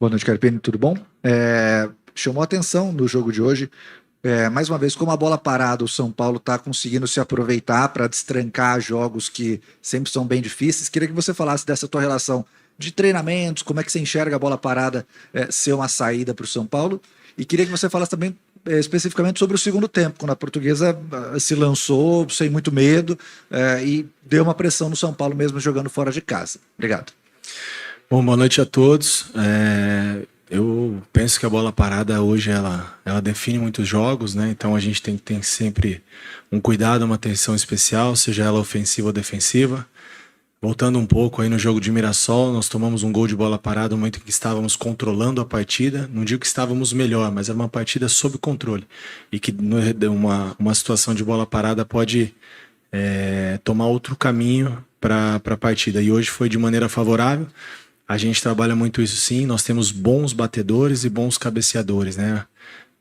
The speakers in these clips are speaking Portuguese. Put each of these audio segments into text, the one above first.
Boa noite, Carpini, tudo bom? Chamou atenção no jogo de hoje, mais uma vez, como a bola parada, o São Paulo está conseguindo se aproveitar para destrancar jogos que sempre são bem difíceis. Queria que você falasse dessa tua relação de treinamentos, como é que você enxerga a bola parada ser uma saída para o São Paulo, e queria que você falasse também especificamente sobre o segundo tempo, quando a Portuguesa se lançou sem muito medo e deu uma pressão no São Paulo mesmo jogando fora de casa. Obrigado. Bom, boa noite a todos. Eu penso que a bola parada hoje ela define muitos jogos, né? Então a gente tem que ter sempre um cuidado, uma atenção especial, seja ela ofensiva ou defensiva. Voltando um pouco aí no jogo de Mirassol, nós tomamos um gol de bola parada no momento em que estávamos controlando a partida. Não digo que estávamos melhor, mas era uma partida sob controle. E que uma situação de bola parada pode tomar outro caminho para a partida. E hoje foi de maneira favorável. A gente trabalha muito isso sim, nós temos bons batedores e bons cabeceadores, né?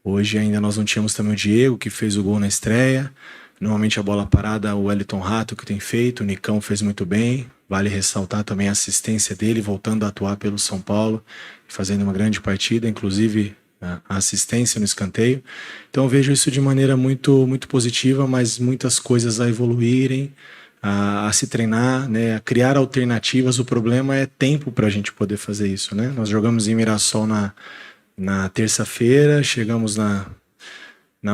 Hoje ainda nós não tínhamos também o Diego, que fez o gol na estreia. Normalmente a bola parada, o Wellington Rato que tem feito, o Nicão fez muito bem. Vale ressaltar também a assistência dele, voltando a atuar pelo São Paulo, fazendo uma grande partida, inclusive a assistência no escanteio. Então eu vejo isso de maneira muito, muito positiva, mas muitas coisas a evoluírem, a se treinar, né, a criar alternativas. O problema é tempo para a gente poder fazer isso, né? Nós jogamos em Mirassol na terça-feira, chegamos na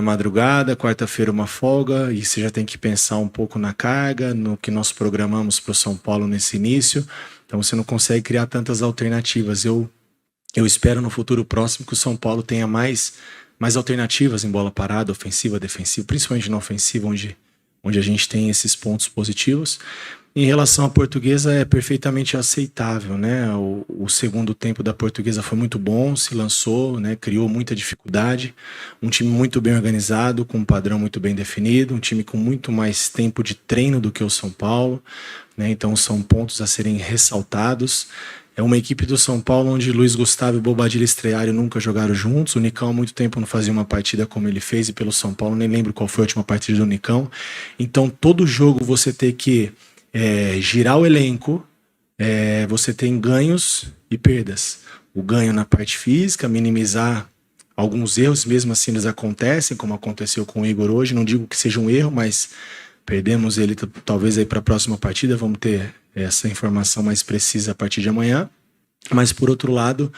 madrugada, quarta-feira uma folga, e você já tem que pensar um pouco na carga, no que nós programamos para o São Paulo nesse início, então você não consegue criar tantas alternativas. Eu espero no futuro próximo que o São Paulo tenha mais alternativas em bola parada, ofensiva, defensiva, principalmente na ofensiva, onde a gente tem esses pontos positivos. Em relação à Portuguesa, é perfeitamente aceitável, né? O segundo tempo da Portuguesa foi muito bom, se lançou, né? Criou muita dificuldade. Um time muito bem organizado, com um padrão muito bem definido, um time com muito mais tempo de treino do que o São Paulo, né? Então são pontos a serem ressaltados. É uma equipe do São Paulo onde Luiz Gustavo e Bobadilla Estreário nunca jogaram juntos. O Nicão há muito tempo não fazia uma partida como ele fez, e pelo São Paulo nem lembro qual foi a última partida do Nicão. Então todo jogo você tem que girar o elenco, você tem ganhos e perdas. O ganho na parte física, minimizar alguns erros, mesmo assim eles acontecem, como aconteceu com o Igor hoje. Não digo que seja um erro, mas perdemos ele talvez aí para a próxima partida. Vamos ter essa informação mais precisa a partir de amanhã. Mas por outro lado,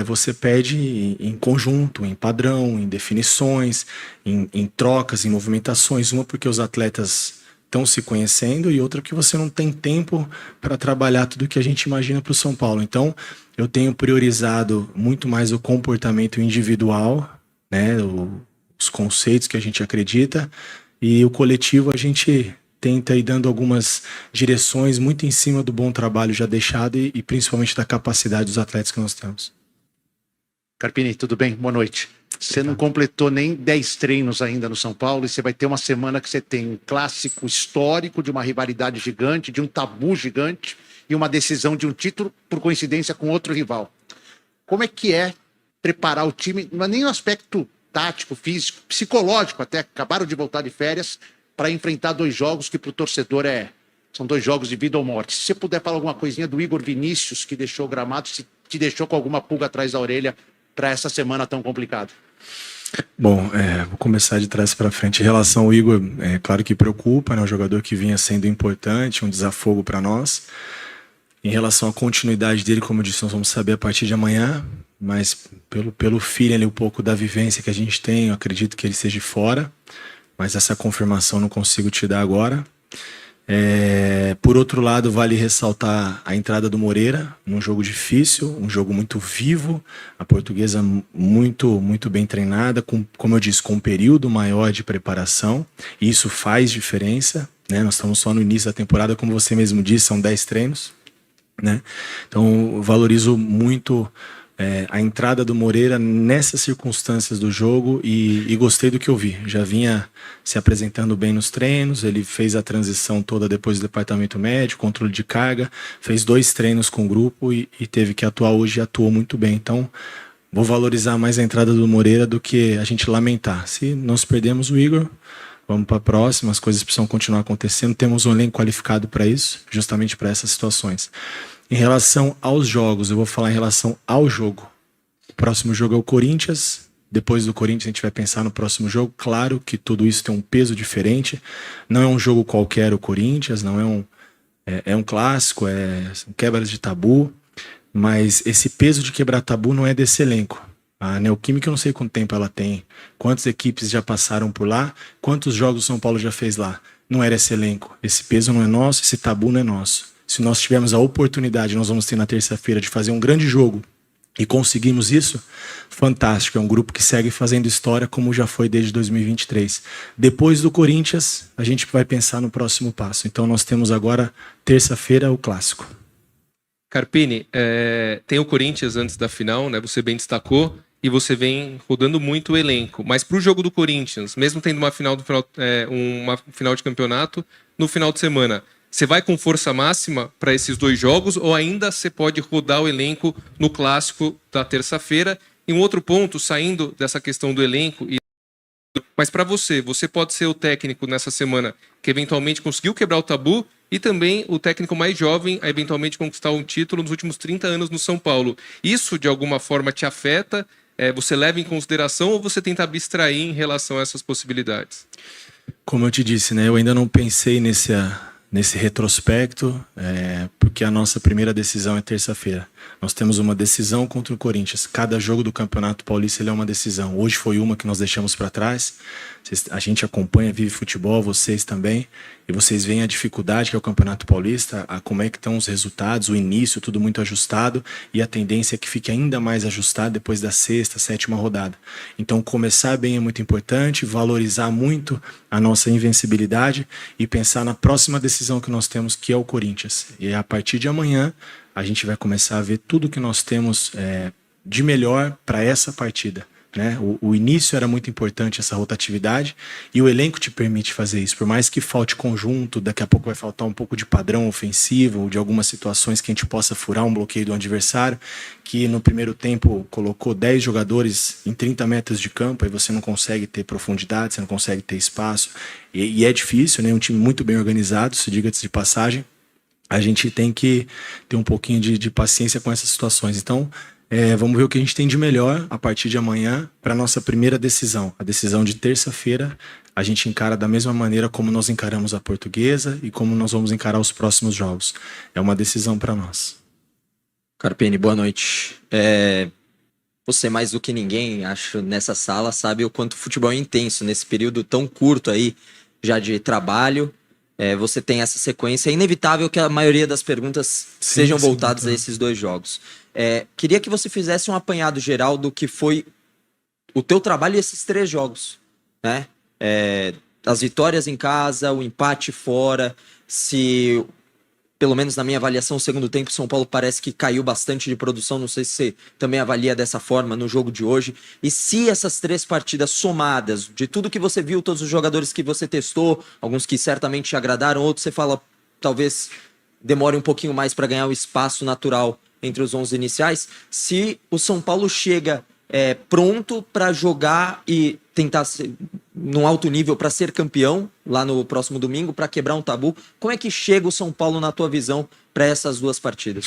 você perde em conjunto, em padrão, em definições, em trocas, em movimentações. Uma porque os atletas estão se conhecendo, e outra que você não tem tempo para trabalhar tudo que a gente imagina para o São Paulo. Então eu tenho priorizado muito mais o comportamento individual, né, os conceitos que a gente acredita, e o coletivo a gente tenta ir dando algumas direções muito em cima do bom trabalho já deixado e principalmente da capacidade dos atletas que nós temos. Carpini, tudo bem? Boa noite. Você não completou nem 10 treinos ainda no São Paulo, e você vai ter uma semana que você tem um clássico histórico de uma rivalidade gigante, de um tabu gigante, e uma decisão de um título, por coincidência, com outro rival. Como é que é preparar o time, não é nem no aspecto tático, físico, psicológico até, acabaram de voltar de férias, para enfrentar dois jogos que para o torcedor são dois jogos de vida ou morte. Se você puder falar alguma coisinha do Igor Vinícius, que deixou o gramado, se te deixou com alguma pulga atrás da orelha para essa semana tão complicada. Bom, vou começar de trás para frente. Em relação ao Igor, claro que preocupa, né? Um jogador que vinha sendo importante, um desafogo para nós. Em relação à continuidade dele, como eu disse, nós vamos saber a partir de amanhã, mas pelo feeling, um pouco da vivência que a gente tem, eu acredito que ele esteja fora, mas essa confirmação não consigo te dar agora. Por outro lado, vale ressaltar a entrada do Moreira num jogo difícil, um jogo muito vivo, a Portuguesa muito, muito bem treinada, como eu disse, com um período maior de preparação, e isso faz diferença, né? Nós estamos só no início da temporada, como você mesmo disse, são 10 treinos, né? Então eu valorizo muito a entrada do Moreira nessas circunstâncias do jogo, e gostei do que eu vi. Já vinha se apresentando bem nos treinos, ele fez a transição toda depois do departamento médico, controle de carga, fez 2 treinos com o grupo e teve que atuar hoje, e atuou muito bem. Então vou valorizar mais a entrada do Moreira do que a gente lamentar. Se nós perdemos o Igor, vamos para a próxima, as coisas precisam continuar acontecendo, temos um elenco qualificado para isso, justamente para essas situações. Em relação aos jogos, eu vou falar em relação ao jogo. O próximo jogo é o Corinthians. Depois do Corinthians a gente vai pensar no próximo jogo. Claro que tudo isso tem um peso diferente. Não é um jogo qualquer o Corinthians, não é um clássico, são quebras de tabu. Mas esse peso de quebrar tabu não é desse elenco. A Neoquímica eu não sei quanto tempo ela tem, quantas equipes já passaram por lá, quantos jogos o São Paulo já fez lá. Não era esse elenco. Esse peso não é nosso, esse tabu não é nosso. Se nós tivermos a oportunidade, nós vamos ter na terça-feira de fazer um grande jogo e conseguimos isso, fantástico. É um grupo que segue fazendo história como já foi desde 2023. Depois do Corinthians, a gente vai pensar no próximo passo. Então nós temos agora, terça-feira, o clássico. Carpini, tem o Corinthians antes da final, né? Você bem destacou, e você vem rodando muito o elenco. Mas para o jogo do Corinthians, mesmo tendo uma final de campeonato, no final de semana, você vai com força máxima para esses 2 jogos ou ainda você pode rodar o elenco no clássico da terça-feira? E um outro ponto, saindo dessa questão do elenco, mas para você pode ser o técnico nessa semana que eventualmente conseguiu quebrar o tabu e também o técnico mais jovem a eventualmente conquistar um título nos últimos 30 anos no São Paulo. Isso de alguma forma te afeta? Você leva em consideração ou você tenta abstrair em relação a essas possibilidades? Como eu te disse, né, eu ainda não pensei nesse retrospecto, porque a nossa primeira decisão é terça-feira. Nós temos uma decisão contra o Corinthians. Cada jogo do Campeonato Paulista ele é uma decisão. Hoje foi uma que nós deixamos para trás. A gente acompanha, vive futebol, vocês também. E vocês veem a dificuldade que é o Campeonato Paulista, como é que estão os resultados, o início, tudo muito ajustado. E a tendência é que fique ainda mais ajustado depois da 6ª, 7ª rodada. Então começar bem é muito importante, valorizar muito a nossa invencibilidade e pensar na próxima decisão que nós temos, que é o Corinthians. E a partir de amanhã a gente vai começar a ver tudo que nós temos de melhor para essa partida. Né? O início era muito importante, essa rotatividade, e o elenco te permite fazer isso. Por mais que falte conjunto, daqui a pouco vai faltar um pouco de padrão ofensivo, de algumas situações que a gente possa furar um bloqueio do adversário, que no primeiro tempo colocou 10 jogadores em 30 metros de campo, aí você não consegue ter profundidade, você não consegue ter espaço, e é difícil, né? Um time muito bem organizado, se diga-se de passagem. A gente tem que ter um pouquinho de paciência com essas situações. Então, vamos ver o que a gente tem de melhor a partir de amanhã para a nossa primeira decisão. A decisão de terça-feira, a gente encara da mesma maneira como nós encaramos a Portuguesa e como nós vamos encarar os próximos jogos. É uma decisão para nós. Carpini, boa noite. Você mais do que ninguém, acho, nessa sala, sabe o quanto o futebol é intenso nesse período tão curto aí, já de trabalho. Você tem essa sequência. É inevitável que a maioria das perguntas sejam voltadas a esses 2 jogos. Queria que você fizesse um apanhado geral do que foi o teu trabalho e esses 3 jogos, né? As vitórias em casa, o empate fora, se, pelo menos na minha avaliação, o segundo tempo, São Paulo parece que caiu bastante de produção, não sei se você também avalia dessa forma no jogo de hoje, e se essas 3 partidas somadas, de tudo que você viu, todos os jogadores que você testou, alguns que certamente te agradaram, outros você fala, talvez demore um pouquinho mais para ganhar o espaço natural entre os 11 iniciais, se o São Paulo chega pronto para jogar e tentar ser num alto nível para ser campeão lá no próximo domingo, para quebrar um tabu, como é que chega o São Paulo na tua visão para essas 2 partidas?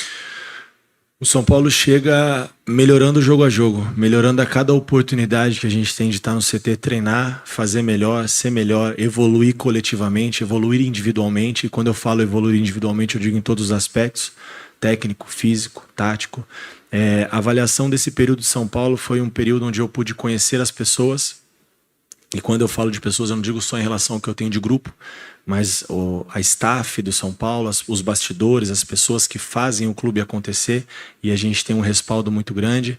O São Paulo chega melhorando jogo a jogo, melhorando a cada oportunidade que a gente tem de estar no CT, treinar, fazer melhor, ser melhor, evoluir coletivamente, evoluir individualmente. E quando eu falo evoluir individualmente, eu digo em todos os aspectos, técnico, físico, tático. A avaliação desse período de São Paulo foi um período onde eu pude conhecer as pessoas. E quando eu falo de pessoas, eu não digo só em relação ao que eu tenho de grupo, mas a staff do São Paulo, os bastidores, as pessoas que fazem o clube acontecer, e a gente tem um respaldo muito grande,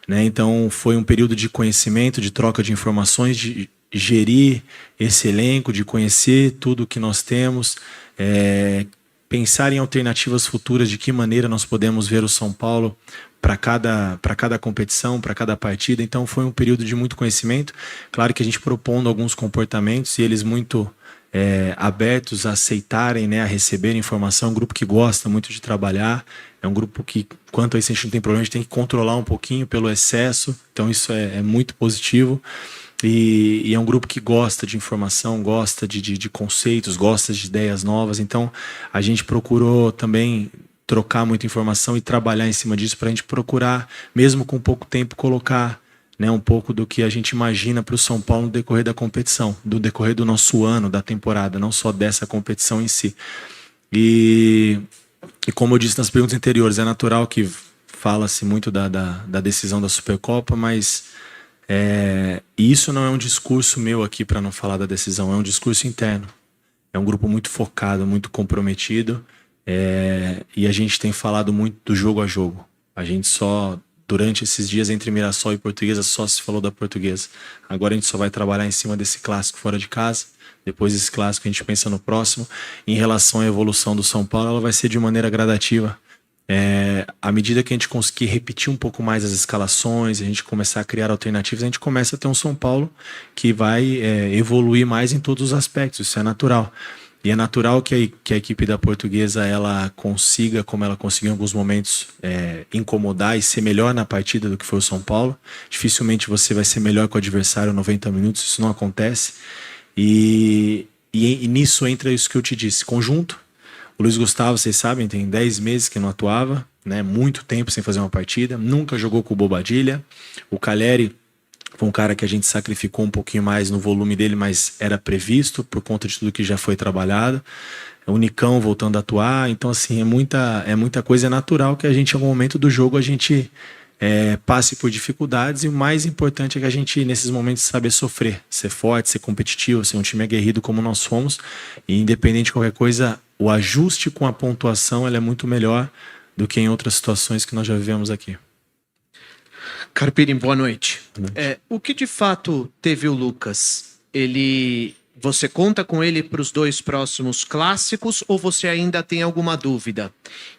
né? Então foi um período de conhecimento, de troca de informações, de gerir esse elenco, de conhecer tudo que nós temos, pensar em alternativas futuras, de que maneira nós podemos ver o São Paulo para cada competição, para cada partida. Então foi um período de muito conhecimento. Claro que a gente propondo alguns comportamentos e eles muito abertos a aceitarem, né, a receber informação. Um grupo que gosta muito de trabalhar. É um grupo que, quanto a isso, a gente não tem problema, a gente tem que controlar um pouquinho pelo excesso. Então isso é muito positivo. E é um grupo que gosta de informação, gosta de conceitos, gosta de ideias novas. Então a gente procurou também trocar muita informação e trabalhar em cima disso para a gente procurar, mesmo com pouco tempo, colocar, né, um pouco do que a gente imagina para o São Paulo no decorrer da competição, do decorrer do nosso ano, da temporada, não só dessa competição em si. E como eu disse nas perguntas anteriores, é natural que fala-se muito da decisão da Supercopa, mas isso não é um discurso meu aqui para não falar da decisão, é um discurso interno. É um grupo muito focado, muito comprometido, e a gente tem falado muito do jogo a jogo. A gente só, durante esses dias entre Mirassol e Portuguesa, só se falou da Portuguesa. Agora a gente só vai trabalhar em cima desse clássico fora de casa. Depois desse clássico a gente pensa no próximo. Em relação à evolução do São Paulo, ela vai ser de maneira gradativa. À medida que a gente conseguir repetir um pouco mais as escalações, a gente começar a criar alternativas, a gente começa a ter um São Paulo que vai evoluir mais em todos os aspectos. Isso é natural. E é natural que a equipe da Portuguesa ela consiga, como ela conseguiu em alguns momentos, incomodar e ser melhor na partida do que foi o São Paulo. Dificilmente você vai ser melhor que o adversário 90 minutos, isso não acontece. E nisso entra isso que eu te disse, conjunto. O Luiz Gustavo, vocês sabem, tem 10 meses que não atuava, né? Muito tempo sem fazer uma partida, nunca jogou com o Bobadilla. O Calleri foi um cara que a gente sacrificou um pouquinho mais no volume dele, mas era previsto por conta de tudo que já foi trabalhado. O Nicão voltando a atuar, então assim, é muita coisa, natural que a gente, em algum momento do jogo, a gente passe por dificuldades, e o mais importante é que a gente, nesses momentos, saber sofrer, ser forte, ser competitivo, ser um time aguerrido como nós somos, e independente de qualquer coisa, o ajuste com a pontuação ela é muito melhor do que em outras situações que nós já vivemos aqui. Carpini, boa noite. Boa noite. O que de fato teve o Lucas? Você conta com ele para os 2 próximos clássicos ou você ainda tem alguma dúvida?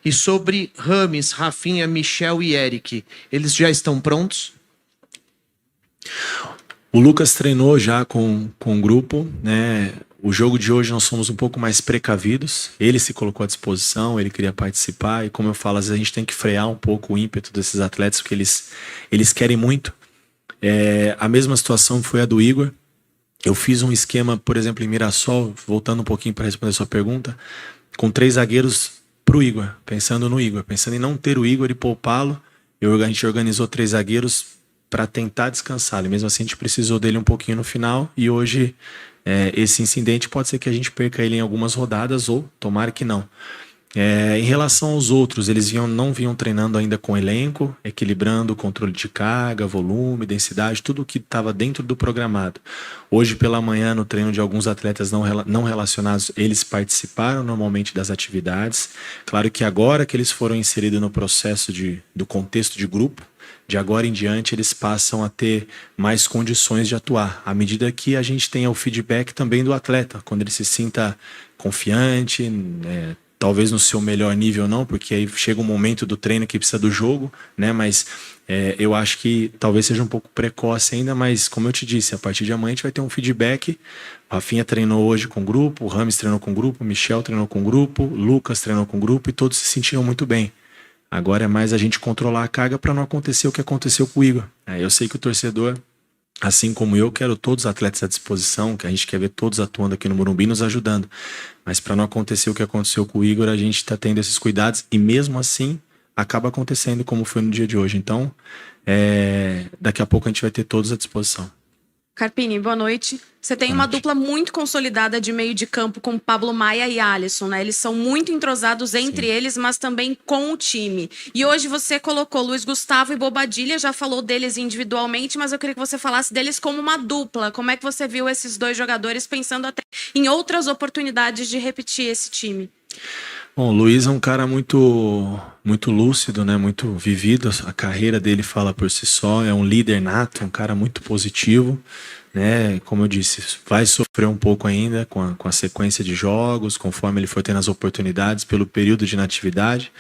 E sobre Rames, Rafinha, Michel e Eric, eles já estão prontos? O Lucas treinou já com o grupo, né? O jogo de hoje nós somos um pouco mais precavidos. Ele se colocou à disposição, ele queria participar, e como eu falo, às vezes a gente tem que frear um pouco o ímpeto desses atletas, porque eles querem muito. A mesma situação foi a do Igor. Eu fiz um esquema, por exemplo, em Mirassol, voltando um pouquinho para responder a sua pergunta, com 3 zagueiros pro Igor, pensando no Igor, pensando em não ter o Igor e poupá-lo. A gente organizou 3 zagueiros para tentar descansar. E mesmo assim a gente precisou dele um pouquinho no final, e hoje esse incidente pode ser que a gente perca ele em algumas rodadas, ou tomara que não. Em relação aos outros, eles não vinham treinando ainda com elenco, equilibrando o controle de carga, volume, densidade, tudo o que estava dentro do programado. Hoje pela manhã, no treino de alguns atletas não relacionados, eles participaram normalmente das atividades. Claro que agora que eles foram inseridos no processo do contexto de grupo, de agora em diante eles passam a ter mais condições de atuar, à medida que a gente tenha o feedback também do atleta, quando ele se sinta confiante, talvez no seu melhor nível não, porque aí chega um momento do treino que precisa do jogo, né? Mas eu acho que talvez seja um pouco precoce ainda, mas como eu te disse, a partir de amanhã a gente vai ter um feedback. O Rafinha treinou hoje com o grupo, o Rames treinou com o grupo, o Michel treinou com o grupo, o Lucas treinou com o grupo, e todos se sentiram muito bem. Agora é mais a gente controlar a carga para não acontecer o que aconteceu com o Igor. Eu sei que o torcedor, assim como eu, quero todos os atletas à disposição, que a gente quer ver todos atuando aqui no Morumbi, nos ajudando. Mas para não acontecer o que aconteceu com o Igor, a gente está tendo esses cuidados, e mesmo assim acaba acontecendo como foi no dia de hoje. Então, daqui a pouco a gente vai ter todos à disposição. Carpini, boa noite. Você tem uma dupla muito consolidada de meio de campo com Pablo Maia e Alisson, né? Eles são muito entrosados entre eles, mas também com o time. E hoje você colocou Luiz Gustavo e Bobadilla, já falou deles individualmente, mas eu queria que você falasse deles como uma dupla. Como é que você viu esses 2 jogadores, pensando até em outras oportunidades de repetir esse time? Bom, o Luiz é um cara muito lúcido, né? Muito vivido. A carreira dele fala por si só. É um líder nato, um cara muito positivo, né? Como eu disse, vai sofrer um pouco ainda com a sequência de jogos, conforme ele for tendo as oportunidades, pelo período de inatividade.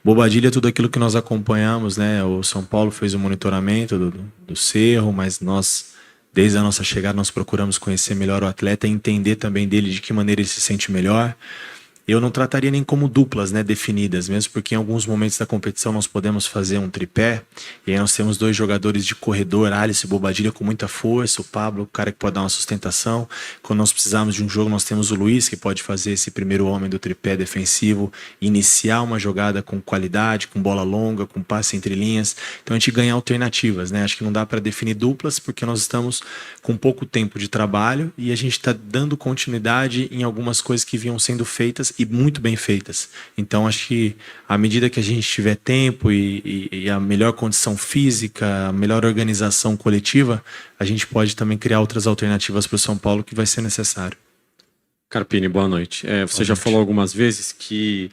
Bobadilla é tudo aquilo que nós acompanhamos, né? O São Paulo fez o monitoramento do Cerro, mas nós, desde a nossa chegada, nós procuramos conhecer melhor o atleta e entender também dele de que maneira ele se sente melhor. eu não trataria nem como duplas, né, definidas, mesmo porque em alguns momentos da competição nós podemos fazer um tripé, e aí nós temos 2 jogadores de corredor, Alisson e Bobadilha, com muita força, o Pablo, o cara que pode dar uma sustentação. Quando nós precisarmos de um jogo, nós temos o Luiz, que pode fazer esse primeiro homem do tripé defensivo, iniciar uma jogada com qualidade, com bola longa, com passe entre linhas. Então a gente ganha alternativas, né? Acho que não dá para definir duplas, porque nós estamos com pouco tempo de trabalho e a gente está dando continuidade em algumas coisas que vinham sendo feitas e muito bem feitas. Então acho que à medida que a gente tiver tempo e a melhor condição física, a melhor organização coletiva, a gente pode também criar outras alternativas para o São Paulo que vai ser necessário. Carpini, boa noite. Você já falou algumas vezes que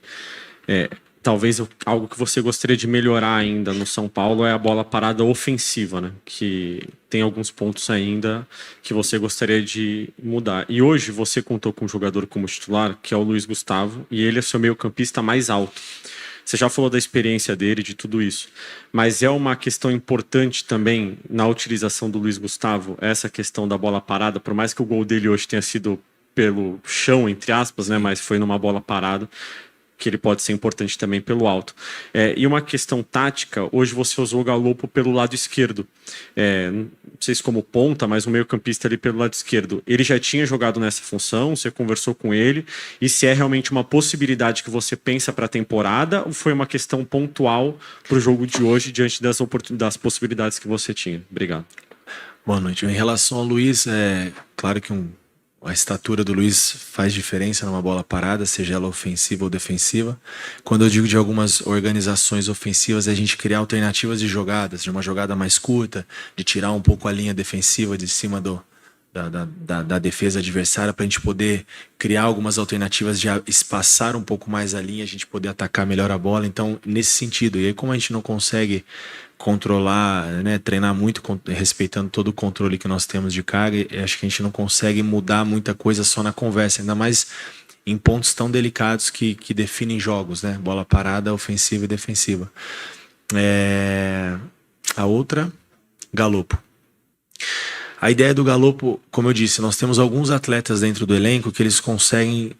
talvez algo que você gostaria de melhorar ainda no São Paulo é a bola parada ofensiva, né? Que tem alguns pontos ainda que você gostaria de mudar. E hoje você contou com um jogador como titular, que é o Luiz Gustavo, e ele é seu meio-campista mais alto. Você já falou da experiência dele, de tudo isso, mas é uma questão importante também na utilização do Luiz Gustavo, essa questão da bola parada, por mais que o gol dele hoje tenha sido pelo chão, entre aspas, né? Mas foi numa bola parada, que ele pode ser importante também pelo alto. E uma questão tática, hoje você usou o Galopo pelo lado esquerdo. Não sei se como ponta, mas o meio-campista ali pelo lado esquerdo. Ele já tinha jogado nessa função, você conversou com ele, e se é realmente uma possibilidade que você pensa para a temporada, ou foi uma questão pontual para o jogo de hoje, diante das possibilidades que você tinha? Obrigado. Boa noite. Em relação ao Luiz, claro que a estatura do Luiz faz diferença numa bola parada, seja ela ofensiva ou defensiva. Quando eu digo de algumas organizações ofensivas, é a gente criar alternativas de jogadas, de uma jogada mais curta, de tirar um pouco a linha defensiva de cima da defesa adversária, para a gente poder criar algumas alternativas de espaçar um pouco mais a linha, a gente poder atacar melhor a bola. Então, nesse sentido, e aí como a gente não consegue controlar, né, treinar muito respeitando todo o controle que nós temos de carga, acho que a gente não consegue mudar muita coisa só na conversa, ainda mais em pontos tão delicados que definem jogos, né? Bola parada, ofensiva e defensiva. A outra, Galopo. A ideia do Galopo, como eu disse, nós temos alguns atletas dentro do elenco que eles conseguem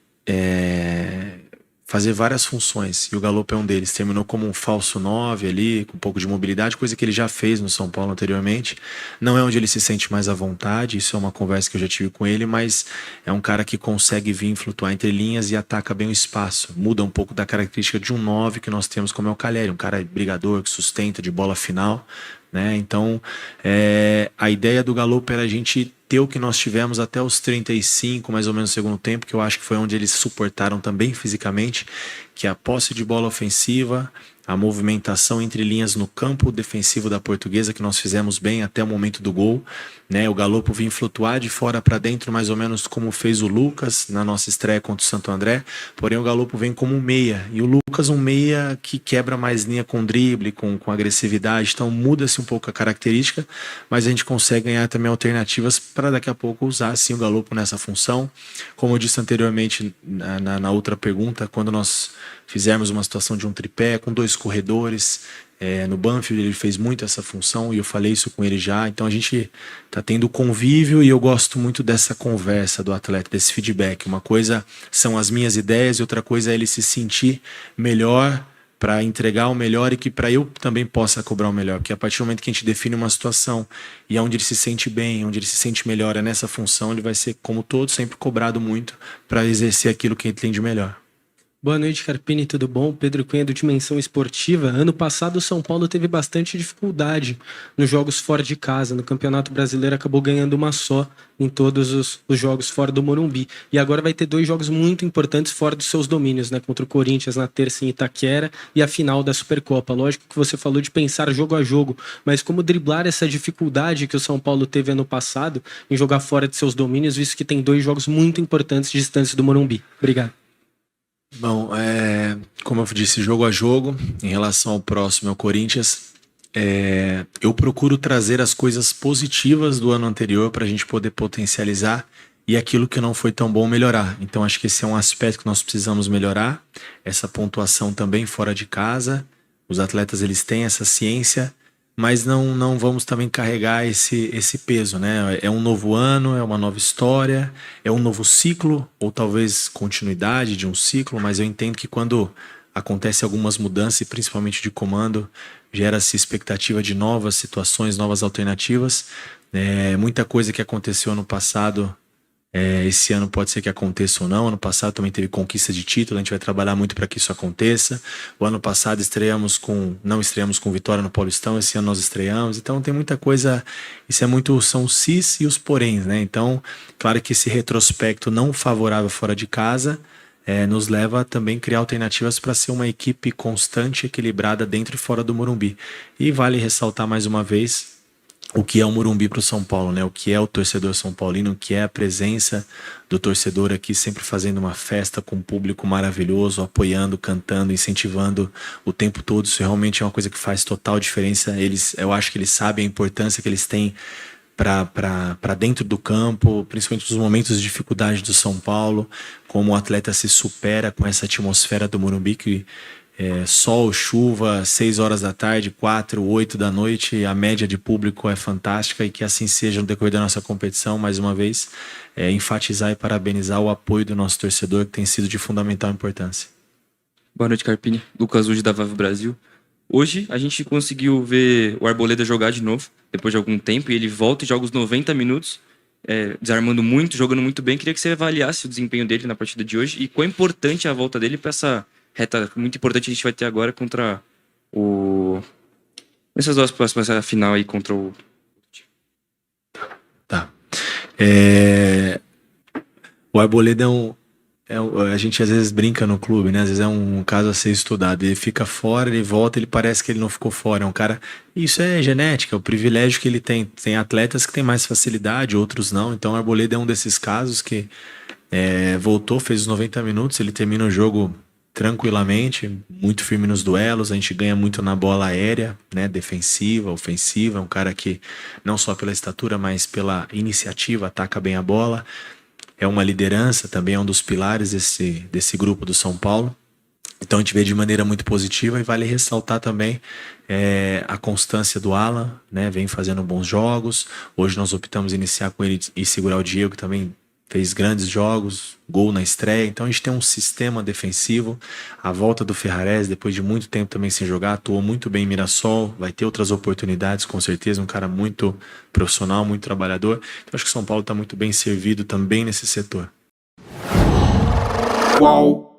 fazer várias funções, e o Galopo é um deles. Terminou como um falso 9 ali, com um pouco de mobilidade, coisa que ele já fez no São Paulo anteriormente. Não é onde ele se sente mais à vontade, isso é uma conversa que eu já tive com ele, mas é um cara que consegue vir flutuar entre linhas e ataca bem o espaço. Muda um pouco da característica de um 9 que nós temos, como é o Calleri, um cara brigador, que sustenta de bola final, né? Então, a ideia do Galopo era a gente ter o que nós tivemos até os 35, mais ou menos, no segundo tempo, que eu acho que foi onde eles suportaram também fisicamente, que é a posse de bola ofensiva, a movimentação entre linhas no campo defensivo da Portuguesa, que nós fizemos bem até o momento do gol, né? O Galopo vinha flutuar de fora para dentro, mais ou menos como fez o Lucas na nossa estreia contra o Santo André, porém o Galopo vem como um meia, e o Lucas um meia que quebra mais linha com drible, com agressividade, então muda-se um pouco a característica, mas a gente consegue ganhar também alternativas para daqui a pouco usar sim o Galopo nessa função. Como eu disse anteriormente na outra pergunta, quando nós fizermos uma situação de um tripé com 2 corredores, no Banfield ele fez muito essa função e eu falei isso com ele já, então a gente está tendo convívio e eu gosto muito dessa conversa do atleta, desse feedback. Uma coisa são as minhas ideias e outra coisa é ele se sentir melhor para entregar o melhor e que para eu também possa cobrar o melhor, porque a partir do momento que a gente define uma situação e é onde ele se sente bem, onde ele se sente melhor, é nessa função, ele vai ser, como todo, sempre cobrado muito para exercer aquilo que ele tem de melhor. Boa noite, Carpini, tudo bom? Pedro Cunha do Dimensão Esportiva. Ano passado o São Paulo teve bastante dificuldade nos jogos fora de casa. No Campeonato Brasileiro acabou ganhando uma só em todos os jogos fora do Morumbi. E agora vai ter 2 jogos muito importantes fora dos seus domínios, né? Contra o Corinthians na terça em Itaquera e a final da Supercopa. Lógico que você falou de pensar jogo a jogo, mas como driblar essa dificuldade que o São Paulo teve ano passado em jogar fora de seus domínios, visto que tem 2 jogos muito importantes distantes do Morumbi? Obrigado. Bom, como eu disse, jogo a jogo, em relação ao próximo, ao Corinthians, eu procuro trazer as coisas positivas do ano anterior para a gente poder potencializar e aquilo que não foi tão bom melhorar. Então acho que esse é um aspecto que nós precisamos melhorar, essa pontuação também fora de casa. Os atletas eles têm essa ciência, mas não vamos também carregar esse peso, né? É um novo ano, é uma nova história, é um novo ciclo, ou talvez continuidade de um ciclo, mas eu entendo que quando acontece algumas mudanças, e principalmente de comando, gera-se expectativa de novas situações, novas alternativas. Muita coisa que aconteceu ano passado, esse ano pode ser que aconteça ou não. Ano passado também teve conquista de título, a gente vai trabalhar muito para que isso aconteça. O ano passado não estreamos com vitória no Paulistão, esse ano nós estreamos. Então tem muita coisa, são os sis e os poréns, né? Então, claro que esse retrospecto não favorável fora de casa nos leva a também criar alternativas para ser uma equipe constante, equilibrada dentro e fora do Morumbi. E vale ressaltar mais uma vez o que é o Morumbi para o São Paulo, né? O que é o torcedor São Paulino, o que é a presença do torcedor aqui sempre fazendo uma festa com um público maravilhoso, apoiando, cantando, incentivando o tempo todo. Isso realmente é uma coisa que faz total diferença. Eu acho que eles sabem a importância que eles têm para dentro do campo, principalmente nos momentos de dificuldade do São Paulo, como o atleta se supera com essa atmosfera do Morumbi, que sol, chuva, 6 horas da tarde, 4, 8 da noite, a média de público é fantástica, e que assim seja no decorrer da nossa competição. Mais uma vez, enfatizar e parabenizar o apoio do nosso torcedor, que tem sido de fundamental importância. Boa noite, Carpini. Lucas Ude da VAV Brasil. Hoje a gente conseguiu ver o Arboleda jogar de novo, depois de algum tempo, e ele volta e joga os 90 minutos, desarmando muito, jogando muito bem. Queria que você avaliasse o desempenho dele na partida de hoje e quão importante é a volta dele para essa reta muito importante que a gente vai ter agora contra essas duas próximas, a final aí contra o... Tá. O Arboleda a gente às vezes brinca no clube, né? Às vezes é um caso a ser estudado. Ele fica fora, ele volta, ele parece que ele não ficou fora. É um cara... Isso é genética, é o privilégio que ele tem. Tem atletas que têm mais facilidade, outros não. Então o Arboleda é um desses casos que voltou, fez os 90 minutos, ele termina o jogo tranquilamente, muito firme nos duelos. A gente ganha muito na bola aérea, né? Defensiva, ofensiva. É um cara que não só pela estatura, mas pela iniciativa, ataca bem a bola. É uma liderança, também é um dos pilares desse grupo do São Paulo. Então a gente vê de maneira muito positiva, e vale ressaltar também a constância do Alan, né? Vem fazendo bons jogos. Hoje nós optamos em iniciar com ele e segurar o Diego, que também fez grandes jogos, gol na estreia. Então a gente tem um sistema defensivo. A volta do Ferrarese, depois de muito tempo também sem jogar, atuou muito bem em Mirassol, vai ter outras oportunidades com certeza, um cara muito profissional, muito trabalhador. Então acho que o São Paulo está muito bem servido também nesse setor. Qual